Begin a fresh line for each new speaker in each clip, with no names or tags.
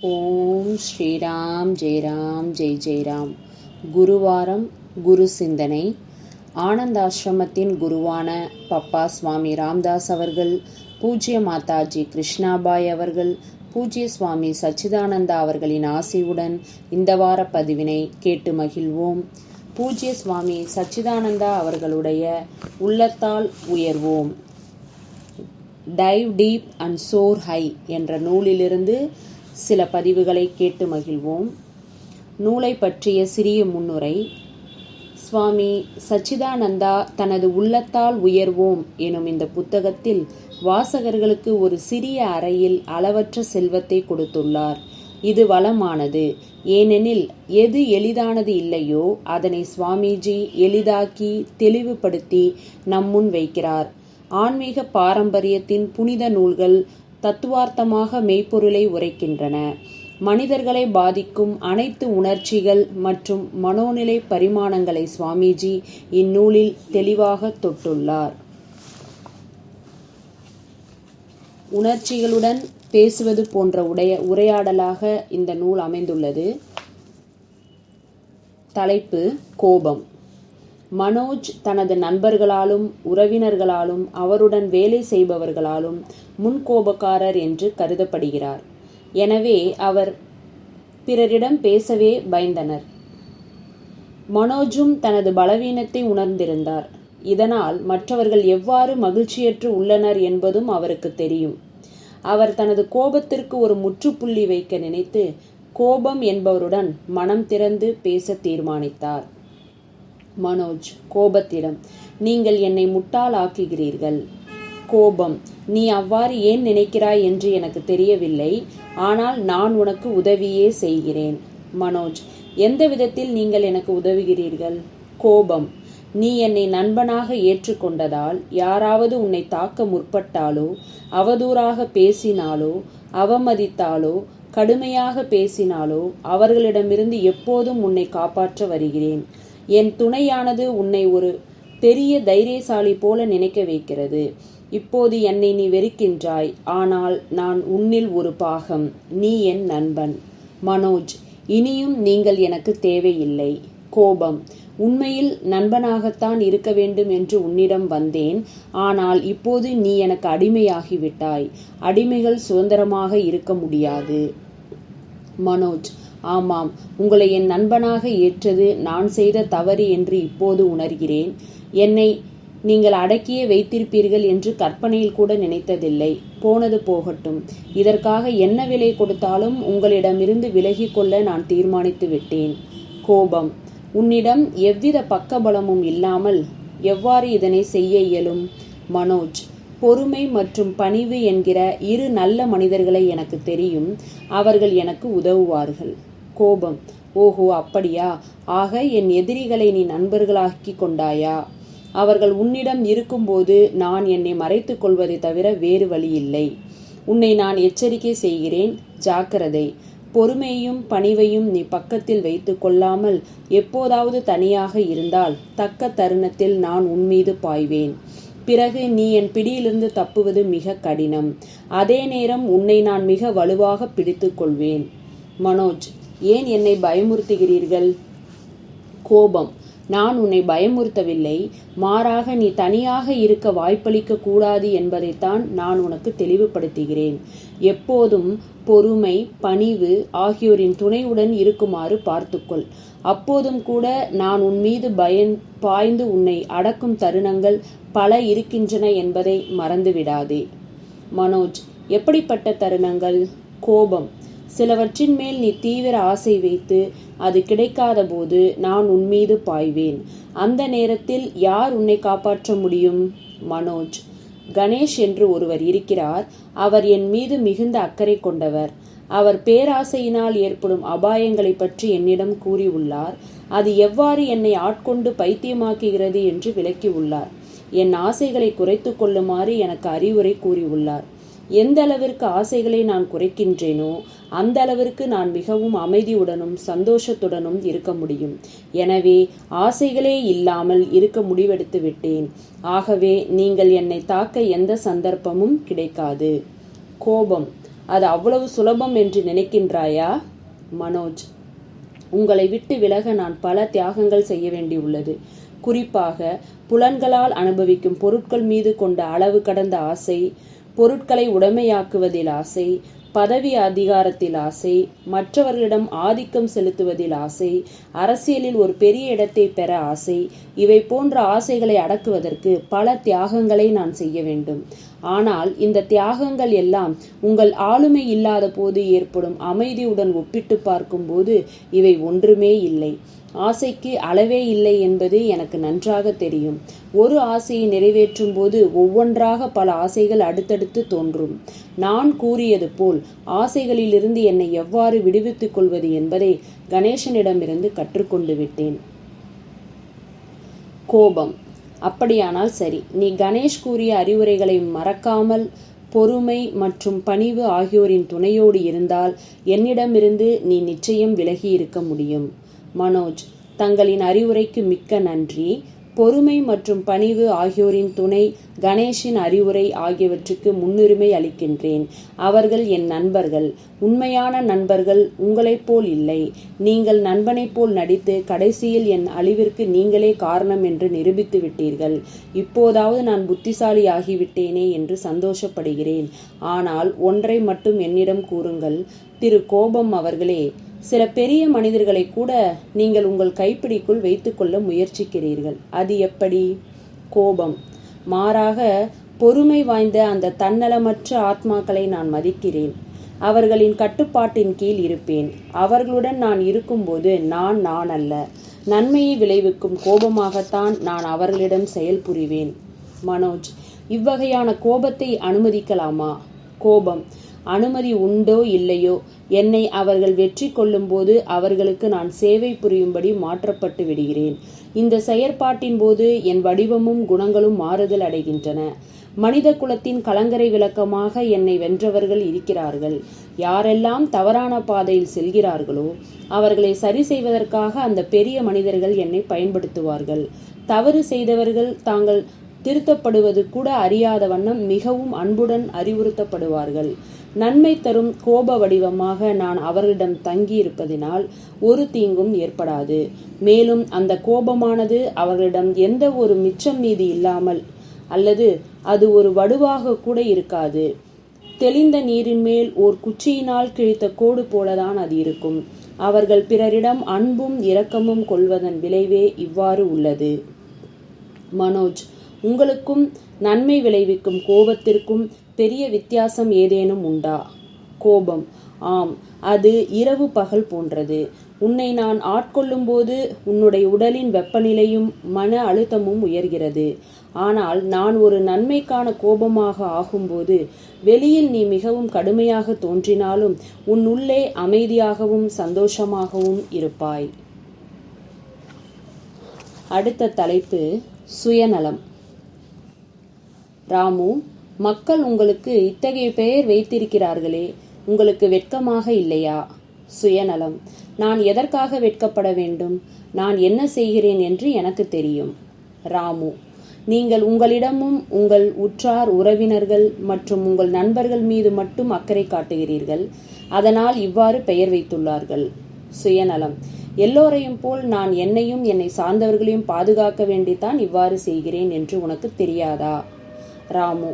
ஓம் ஸ்ரீராம் ஜெயராம் ஜெய் ஜெயராம். குருவாரம் குரு சிந்தனை. ஆனந்தாசிரமத்தின் குருவான பப்பா சுவாமி ராம்தாஸ் அவர்கள், பூஜ்ய மாதாஜி கிருஷ்ணாபாய் அவர்கள், பூஜ்ய சுவாமி சச்சிதானந்தா அவர்களின் ஆசியுடன் இந்த வார பதிவினை கேட்டு மகிழ்வோம். பூஜ்ய சுவாமி சச்சிதானந்தா அவர்களுடைய உள்ளத்தால் உயர்வோம், dive deep and soar high என்ற நூலிலிருந்து சில பதிவுகளை கேட்டு மகிழ்வோம். நூலை பற்றிய சிறிய முன்னுரை. சுவாமி சச்சிதானந்தா தனது உள்ளத்தால் உயர்வோம் எனும் இந்த புத்தகத்தில் வாசகர்களுக்கு ஒரு சிறிய அறையில் அளவற்ற செல்வத்தை கொடுத்துள்ளார். இது வளமானது. ஏனெனில் எது எளிதானது இல்லையோ அதனை சுவாமிஜி எளிதாக்கி தெளிவுபடுத்தி நம்முன் வைக்கிறார். ஆன்மீக பாரம்பரியத்தின் புனித நூல்கள் தத்துவார்த்தமாக மெய்ப்பொருளை உரைக்கின்றன. மனிதர்களை பாதிக்கும் அனைத்து உணர்ச்சிகள் மற்றும் மனோநிலை பரிமாணங்களை சுவாமிஜி இந்நூலில் தெளிவாக தொட்டுள்ளார். உணர்ச்சிகளுடன் பேசுவது போன்ற உரையாடலாக இந்த நூல் அமைந்துள்ளது. தலைப்பு கோபம். மனோஜ் தனது நண்பர்களாலும் உறவினர்களாலும் அவருடன் வேலை செய்பவர்களாலும் முன்கோபக்காரர் என்று கருதப்படுகிறார். எனவே அவர் பிறரிடம் பேசவே பயந்தனர். மனோஜும் தனது பலவீனத்தை உணர்ந்திருந்தார். இதனால் மற்றவர்கள் எவ்வாறு மகிழ்ச்சியற்று உள்ளனர் என்பதும் அவருக்கு தெரியும். அவர் தனது கோபத்திற்கு ஒரு முற்றுப்புள்ளி வைக்க நினைத்து கோபம் என்பவருடன் மனம் திறந்து பேச தீர்மானித்தார். மனோஜ் கோபத்திடம், நீங்கள் என்னை முட்டாளாக்குகிறீர்கள். கோபம், நீ அவ்வாறு ஏன் நினைக்கிறாய் என்று எனக்கு தெரியவில்லை. ஆனால் நான் உனக்கு உதவியே செய்கிறேன். மனோஜ், எந்த விதத்தில் நீங்கள் எனக்கு உதவுகிறீர்கள்? கோபம், நீ என்னை நண்பனாக ஏற்றுக்கொண்டதால் யாராவது உன்னை தாக்க முற்பட்டாலோ, அவதூறாக பேசினாலோ, அவமதித்தாலோ, கடுமையாக பேசினாலோ அவர்களிடமிருந்து எப்போதும் உன்னை காப்பாற்ற வருகிறேன். என் துணையானது உன்னை ஒரு பெரிய தைரியசாலி போல நினைக்க வைக்கிறது. இப்போது என்னை நீ வெறுக்கின்றாய், ஆனால் நான் உன்னில் ஒரு பாகம். நீ என் நண்பன். மனோஜ், இனியும் நீங்கள் எனக்கு தேவையில்லை. கோபம், உண்மையில் நண்பனாகத்தான் இருக்க வேண்டும் என்று உன்னிடம் வந்தேன். ஆனால் இப்போது நீ எனக்கு அடிமையாகிவிட்டாய். அடிமைகள் சுதந்திரமாக இருக்க முடியாது. மனோஜ், ஆமாம், உங்களை என் நண்பனாக ஏற்றது நான் செய்த தவறு என்று இப்போது உணர்கிறேன். என்னை நீங்கள் அடக்கியே வைத்திருப்பீர்கள் என்று கற்பனையில் கூட நினைத்ததில்லை. போனது போகட்டும். இதற்காக என்ன விலை கொடுத்தாலும் உங்களிடமிருந்து விலகி கொள்ள நான் தீர்மானித்து விட்டேன். கோபம், உன்னிடம் எவ்வித பக்கபலமும் இல்லாமல் எவ்வாறு இதனை செய்ய இயலும்? மனோஜ், பொறுமை மற்றும் பணிவு என்கிற இரு நல்ல மனிதர்களை எனக்கு தெரியும். அவர்கள் எனக்கு உதவுவார்கள். கோபம், ஓஹோ அப்படியா? ஆக என் எதிரிகளை நீ நண்பர்களாக்கி கொண்டாயா? அவர்கள் உன்னிடம் இருக்கும்போது நான் என்னை மறைத்துக் கொள்வதை தவிர வேறு வழி இல்லை. உன்னை நான் எச்சரிக்கை செய்கிறேன், ஜாக்கிரதை. பொறுமையும் பணிவையும் நீ பக்கத்தில் வைத்து கொள்ளாமல் எப்போதாவது தனியாக இருந்தால் தக்க தருணத்தில் நான் உன்மீது பாய்வேன். பிறகு நீ என் பிடியிலிருந்து தப்புவது மிக கடினம். அதே நேரம் உன்னை நான் மிக வலுவாக பிடித்து கொள்வேன். மனோஜ், ஏன் என்னை பயமுறுத்துகிறீர்கள்? கோபம், நான் உன்னை பயமுறுத்தவில்லை. மாறாக நீ தனியாக இருக்க வாய்ப்பளிக்க கூடாது என்பதைத்தான் நான் உனக்கு தெளிவுபடுத்துகிறேன். எப்போதும் பொறுமை, பணிவு ஆகியோரின் துணையுடன் இருக்குமாறு பார்த்துக்கொள். அப்போதும் கூட நான் உன் மீது பாய்ந்து உன்னை அடக்கும் தருணங்கள் பல இருக்கின்றன என்பதை மறந்துவிடாதே. மனோஜ், எப்படிப்பட்ட தருணங்கள்? கோபம், சிலவற்றின் மேல் நீ தீவிர ஆசை வைத்து அது கிடைக்காத போது நான் உன்மீது பாய்வேன். அந்த நேரத்தில் யார் உன்னை காப்பாற்ற முடியும்? மனோஜ், கணேஷ் என்று ஒருவர் இருக்கிறார். அவர் என் மீது மிகுந்த அக்கறை கொண்டவர். அவர் பேராசையினால் ஏற்படும் அபாயங்களை பற்றி என்னிடம் கூறியுள்ளார். அது எவ்வாறு என்னை ஆட்கொண்டு பைத்தியமாக்குகிறது என்று விளக்கியுள்ளார். என் ஆசைகளை குறைத்து கொள்ளுமாறு எனக்கு அறிவுரை கூறியுள்ளார். எந்த அளவிற்கு ஆசைகளை நான் குறைக்கின்றேனோ அந்த அளவிற்கு நான் மிகவும் அமைதியுடனும் சந்தோஷத்துடனும் இருக்க முடியும். எனவே ஆசைகளே இல்லாமல் இருக்க முடிவெடுத்து விட்டேன். ஆகவே நீங்கள் என்னை தாக்க எந்த சந்தர்ப்பமும் கிடைக்காது. கோபம், அது அவ்வளவு சுலபம் என்று நினைக்கின்றாயா? மனோஜ், உங்களை விட்டு விலக நான் பல தியாகங்கள் செய்ய வேண்டியுள்ளது. குறிப்பாக புலன்களால் அனுபவிக்கும் பொருட்கள் மீது கொண்ட அளவு கடந்த ஆசை, பொருட்களை உடைமையாக்குவதில் ஆசை, பதவி அதிகாரத்தில் ஆசை, மற்றவர்களிடம் ஆதிக்கம் செலுத்துவதில் ஆசை, அரசியலில் ஒரு பெரிய இடத்தை பெற ஆசை, இவை போன்ற ஆசைகளை அடக்குவதற்கு பல தியாகங்களை நான் செய்ய வேண்டும். ஆனால் இந்த தியாகங்கள் எல்லாம் உங்கள் ஆளுமை இல்லாத போது ஏற்படும் அமைதியுடன் ஒப்பிட்டு பார்க்கும்போது இவை ஒன்றுமே இல்லை. ஆசைக்கு அளவே இல்லை என்பது எனக்கு நன்றாக தெரியும். ஒரு ஆசையை நிறைவேற்றும் போது ஒவ்வொன்றாக பல ஆசைகள் அடுத்தடுத்து தோன்றும். நான் கூறியது போல் ஆசைகளிலிருந்து என்னை எவ்வாறு விடுவித்துக் கொள்வது என்பதை கணேசனிடமிருந்து கற்றுக்கொண்டு விட்டேன். கோபம். அப்படியானால் சரி, நீ கணேஷ் கூறிய அறிவுரைகளை மறக்காமல் பொறுமை மற்றும் பணிவு ஆகியோரின் துணையோடு இருந்தால் என்னிடமிருந்து நீ நிச்சயம் விலகி இருக்க முடியும். மனோஜ், தங்களின் அறிவுரைக்கு மிக்க நன்றி. பொறுமை மற்றும் பணிவு ஆகியோரின் துணை, கணேஷின் அறிவுரை ஆகியவற்றுக்கு முன்னுரிமை அளிக்கின்றேன். அவர்கள் என் நண்பர்கள், உண்மையான நண்பர்கள். உங்களைப் போல் இல்லை. நீங்கள் நண்பனைப் போல் நடித்து கடைசியில் என் அழிவிற்கு நீங்களே காரணம் என்று நிரூபித்து விட்டீர்கள். இப்போதாவது நான் புத்திசாலி ஆகிவிட்டேனே என்று சந்தோஷப்படுகிறேன். ஆனால் ஒன்றை மட்டும் என்னிடம் கூறுங்கள் திரு கோபம் அவர்களே. சில பெரிய மனிதர்களை கூட நீங்கள் உங்கள் கைப்பிடிக்குள் வைத்துக்கொள்ள முயற்சிக்கிறீர்கள். அது எப்படி? கோபம். மாறாக பொறுமை வாய்ந்த அந்த தன்னலமற்ற ஆத்மாக்களை நான் மதிக்கிறேன். அவர்களின் கட்டுப்பாட்டின் கீழ் இருப்பேன். அவர்களுடன் நான் இருக்கும்போது நான் அல்ல. நன்மையை விளைவிக்கும் கோபமாகத்தான் நான் அவர்களிடம் செயல் புரிவேன். மனோஜ், இவ்வகையான கோபத்தை அனுமதிக்கலாமா? கோபம். அனுமதி உண்டோ இல்லையோ, என்னை அவர்கள் வெற்றி கொள்ளும் போது அவர்களுக்கு நான் சேவை புரியும்படி மாற்றப்பட்டு விடுகிறேன். இந்த செயற்பாட்டின் போது என் வடிவமும் குணங்களும் மாறுதல் அடைகின்றன. மனித குலத்தின் கலங்கரை விளக்கமாக என்னை வென்றவர்கள் இருக்கிறார்கள். யாரெல்லாம் தவறான பாதையில் செல்கிறார்களோ அவர்களை சரி செய்வதற்காக அந்த பெரிய மனிதர்கள் என்னை பயன்படுத்துவார்கள். தவறு செய்தவர்கள் தாங்கள் திருத்தப்படுவது கூட அறியாத வண்ணம் மிகவும் அன்புடன் அறிவுறுத்தப்படுவார்கள். நன்மை தரும் கோப வடிவமாக நான் அவர்களிடம் தங்கி இருப்பதினால் ஒரு தீங்கும் ஏற்படாது. மேலும் அந்த கோபமானது அவர்களிடம் எந்த ஒரு மிச்சம் மீதி இல்லாமல், அல்லது அது ஒரு வடுவாக கூட இருக்காது. தெளிந்த நீரின் மேல் ஓர் குச்சியினால் கிழித்த கோடு போலதான் அது இருக்கும். அவர்கள் பிறரிடம் அன்பும் இரக்கமும் கொள்வதன் விளைவே இவ்வாறு உள்ளது. மனோஜ், உங்களுக்கும் நன்மை விளைவிக்கும் கோபத்திற்கும் பெரிய வித்தியாசம் ஏதேனும் உண்டா? கோபம். ஆம், அது இரவு பகல் போன்றது. உன்னை நான் ஆட்கொள்ளும் போது உன்னுடைய உடலின் வெப்பநிலையும் மன அழுத்தமும் உயர்கிறது. ஆனால் நான் ஒரு நன்மைக்கான கோபமாக ஆகும்போது வெளியில் நீ மிகவும் கடுமையாக தோன்றினாலும் உன் உள்ளே அமைதியாகவும் சந்தோஷமாகவும் இருப்பாய். அடுத்த தலைப்பு சுயநலம். ராமு, மக்கள் உங்களுக்கு இத்தகைய பெயர் வைத்திருக்கிறார்களே, உங்களுக்கு வெட்கமாக இல்லையா? சுயநலம். நான் எதற்காக வெட்கப்பட வேண்டும்? நான் என்ன செய்கிறேன் என்று எனக்கு தெரியும். ராமு, நீங்கள் உங்களிடமும் உங்கள் உற்றார் உறவினர்கள் மற்றும் உங்கள் நண்பர்கள் மீது மட்டும் அக்கறை காட்டுகிறீர்கள். அதனால் இவ்வாறு பெயர் வைத்துள்ளார்கள். சுயநலம். எல்லோரையும் போல் நான் என்னையும் என்னை சார்ந்தவர்களையும் பாதுகாக்க வேண்டித்தான் இவ்வாறு செய்கிறேன் என்று உனக்கு தெரியாதா? ராமு,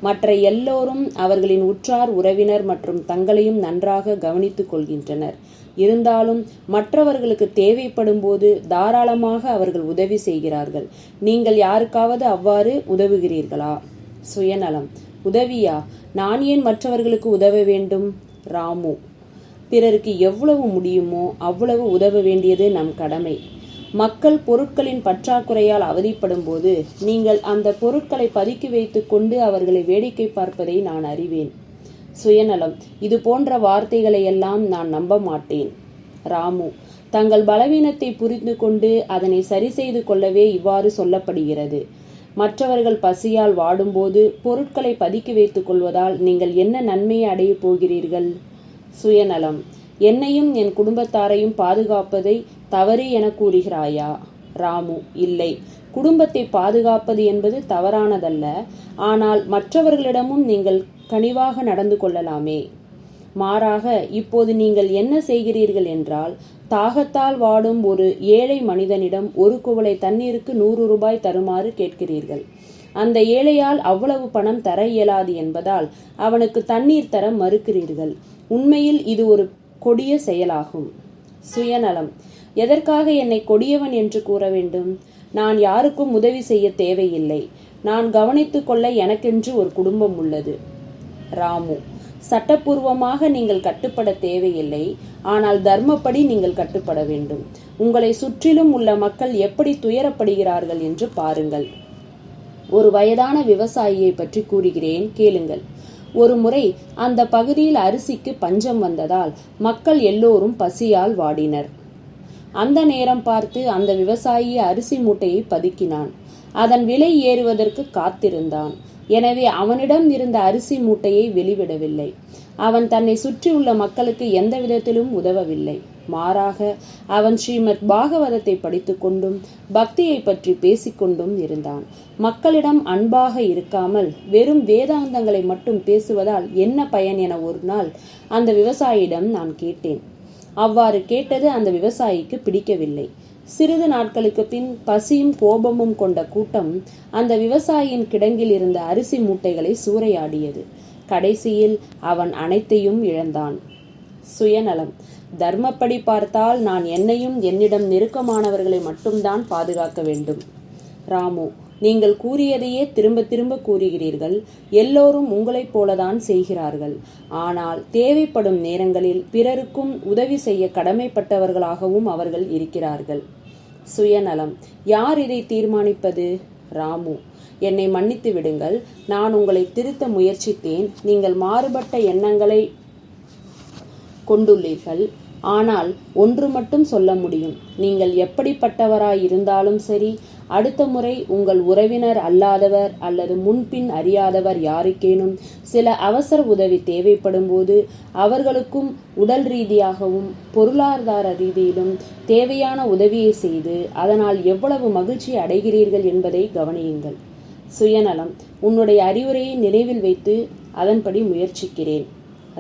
மற்ற எல்லோரும் அவர்களின் உற்றார் உறவினர் மற்றும் தங்களையும் நன்றாக கவனித்துக் கொள்கின்றனர். இருந்தாலும் மற்றவர்களுக்கு தேவைப்படும் போது தாராளமாக அவர்கள் உதவி செய்கிறார்கள். நீங்கள் யாருக்காவது அவ்வாறு உதவுகிறீர்களா? சுயநலம். உதவியா? நான் ஏன் மற்றவர்களுக்கு உதவ வேண்டும்? ராமு, பிறருக்கு எவ்வளவு முடியுமோ அவ்வளவு உதவ வேண்டியது நம் கடமை. மக்கள் பொருட்களின் பற்றாக்குறையால் அவதிப்படும் போது நீங்கள் அந்த பொருட்களை பதுக்கி வைத்து கொண்டு அவர்களை வேடிக்கை பார்ப்பதை நான் அறிவேன். சுயநலம். இது போன்ற வார்த்தைகளை எல்லாம் நான் நம்ப மாட்டேன். ராமு, தங்கள் பலவீனத்தை புரிந்து கொண்டு அதனை சரி செய்து கொள்ளவே இவ்வாறு சொல்லப்படுகிறது. மற்றவர்கள் பசியால் வாடும்போது பொருட்களை பதுக்கி வைத்துக் கொள்வதால் நீங்கள் என்ன நன்மையை அடையப் போகிறீர்கள்? சுயநலம். என்னையும் என் குடும்பத்தாரையும் பாதுகாப்பதை தவறு என கூறுகிறாயா? ராமு, இல்லை. குடும்பத்தை பாதுகாப்பது என்பது தவறானதல்ல. ஆனால் மற்றவர்களிடமும் நீங்கள் கனிவாக நடந்து கொள்ளலாமே. மாறாக இப்போது நீங்கள் என்ன செய்கிறீர்கள் என்றால், தாகத்தால் வாடும் ஒரு ஏழை மனிதனிடம் ஒரு குவளை தண்ணீருக்கு 100 ரூபாய் தருமாறு கேட்கிறீர்கள். அந்த ஏழையால் அவ்வளவு பணம் தர இயலாது என்பதால் அவனுக்கு தண்ணீர் தர மறுக்கிறீர்கள். உண்மையில் இது ஒரு கொடிய செயலாகும். சுயநலம். எதற்காக என்னை கொடியவன் என்று கூற வேண்டும்? நான் யாருக்கும் உதவி செய்ய தேவையில்லை. நான் கவனித்துக் கொள்ள எனக்கென்று ஒரு குடும்பம் உள்ளது. ராமு. சட்டப்பூர்வமாக நீங்கள் கட்டுப்பட தேவையில்லை. ஆனால் தர்மப்படி நீங்கள் கட்டுப்பட வேண்டும். உங்களை சுற்றிலும் உள்ள மக்கள் எப்படி துயரப்படுகிறார்கள் என்று பாருங்கள். ஒரு வயதான விவசாயியை பற்றி கூறுகிறேன், கேளுங்கள். ஒரு முறை அந்த பகுதியில் அரிசிக்கு பஞ்சம் வந்ததால் மக்கள் எல்லோரும் பசியால் வாடினர். அந்த நேரம் பார்த்து அந்த விவசாயி அரிசி மூட்டையை பதுக்கினான். அதன் விலை ஏறுவதற்கு காத்திருந்தான். எனவே அவனிடம் இருந்த அரிசி மூட்டையை வெளிவிடவில்லை. அவன் தன்னை சுற்றியுள்ள மக்களுக்கு எந்த விதத்திலும் உதவவில்லை. மாறாக அவன் ஸ்ரீமத் பாகவதத்தை படித்துக் கொண்டும் பக்தியை பற்றி பேசிக்கொண்டும் இருந்தான். மக்களிடம் அன்பாக இருக்காமல் வெறும் வேதாந்தங்களை மட்டும் பேசுவதால் என்ன பயன் என ஒரு நாள் அந்த விவசாயியிடம் நான் கேட்டேன். அவ்வாறு கேட்டது அந்த விவசாயிக்கு பிடிக்கவில்லை. சிறிது நாட்களுக்கு பின் பசியும் கோபமும் கொண்ட கூட்டம் அந்த விவசாயியின் கிடங்கில் இருந்த அரிசி மூட்டைகளை சூறையாடியது. கடைசியில் அவன் அனைத்தையும் இழந்தான். சுயநலம். தர்மப்படி பார்த்தால் நான் என்னையும் என்னிடம் நெருக்கமானவர்களை மட்டும்தான் பாதுகாக்க வேண்டும். ராமு. நீங்கள் கூறியதையே திரும்ப திரும்ப கூறுகிறீர்கள். எல்லோரும் உங்களைப் போலதான் செய்கிறார்கள். ஆனால் தேவைப்படும் நேரங்களில் பிறருக்கும் உதவி செய்ய கடமைப்பட்டவர்களாகவும் அவர்கள் இருக்கிறார்கள். சுயநலம். யார் இதை தீர்மானிப்பது? ராமு. என்னை மன்னித்து விடுங்கள். நான் உங்களை திருத்த முயற்சித்தேன். நீங்கள் மாறுபட்ட எண்ணங்களை கொண்டுள்ளீர்கள். ஆனால் ஒன்று மட்டும் சொல்ல முடியும். நீங்கள் எப்படிப்பட்டவராய் இருந்தாலும் சரி, அடுத்த முறை உங்கள் உறவினர் அல்லாதவர் அல்லது முன்பின் அறியாதவர் யாருக்கேனும் சில அவசர உதவி தேவைப்படும் போது அவர்களுக்கும் உடல் ரீதியாகவும் பொருளாதார ரீதியிலும் தேவையான உதவியை செய்து அதனால் எவ்வளவு மகிழ்ச்சி அடைகிறீர்கள் என்பதை கவனியுங்கள். சுயநலம். உன்னுடைய அறிவுரையை நினைவில் வைத்து அதன்படி முயற்சிக்கிறேன்.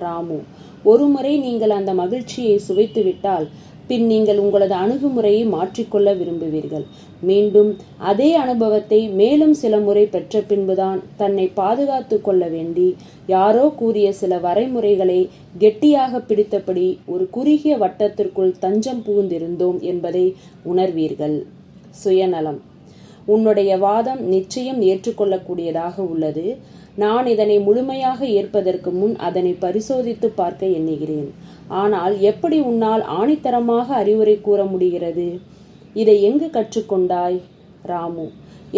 ராமு. ஒருமுறை நீங்கள் அந்த மகிழ்ச்சியை சுவைத்துவிட்டால் பின் நீங்கள் உங்களது அணுகுமுறையை மாற்றிக்கொள்ள விரும்புவீர்கள். மீண்டும் அதே அனுபவத்தை மேலும் சில முறை பெற்ற பின்புதான் தன்னை பாதுகாத்து கொள்ள வேண்டி யாரோ கூறிய சில வரைமுறைகளை கெட்டியாக பிடித்தபடி ஒரு குறுகிய வட்டத்திற்குள் தஞ்சம் புகுந்திருந்தோம் என்பதை உணர்வீர்கள். சுயநலம். உன்னுடைய வாதம் நிச்சயம் ஏற்றுக்கொள்ளக்கூடியதாக உள்ளது. நான் இதனை முழுமையாக ஏற்பதற்கு முன் அதனை பரிசோதித்து பார்க்க எண்ணுகிறேன். ஆனால் எப்படி உன்னால் ஆணித்தரமாக அறிவுரை கூற முடிகிறது? இதை எங்கு கற்றுக்கொண்டாய்? ராமு.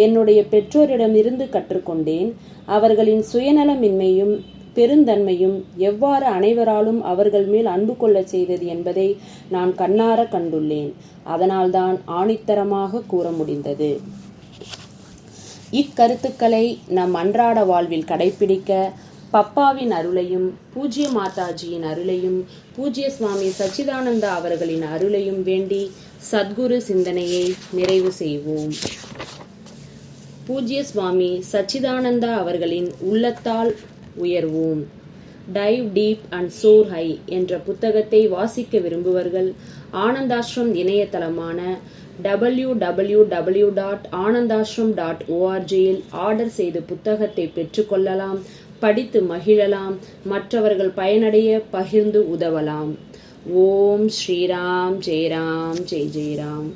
என்னுடைய பெற்றோரிடமிருந்து கற்றுக்கொண்டேன். அவர்களின் சுயநலமின்மையும் பெருந்தன்மையும் எவ்வாறு அனைவராலும் அவர்கள் மேல் அன்பு கொள்ள செய்தது என்பதை நான் கண்ணார கண்டுள்ளேன். அதனால்தான் ஆணித்தரமாக கூற முடிந்தது. இக்கருத்துக்களை நம் அன்றாட வாழ்வில் கடைபிடிக்க பப்பாவின் அருளையும் பூஜ்ய மாதாஜியின் அருளையும் பூஜ்ய சுவாமி சச்சிதானந்தா அவர்களின் அருளையும் வேண்டி சத்குரு சிந்தனையை நிறைவு செய்வோம். பூஜ்ய சுவாமி சச்சிதானந்தா அவர்களின் உள்ளத்தால் உயர்வோம். Dive deep and soar high என்ற புத்தகத்தை வாசிக்க விரும்புவர்கள் ஆனந்தாஷ்ரம் இணையதளமான www.anandashram.org ஆர்டர் செய்து புத்தகத்தை பெற்றுக்கொள்ளலாம், படித்து மகிழலாம், மற்றவர்கள் பயனடைய பகிர்ந்து உதவலாம். ஓம் ஸ்ரீராம் ஜெயராம் ஜெய் ஜெயராம்.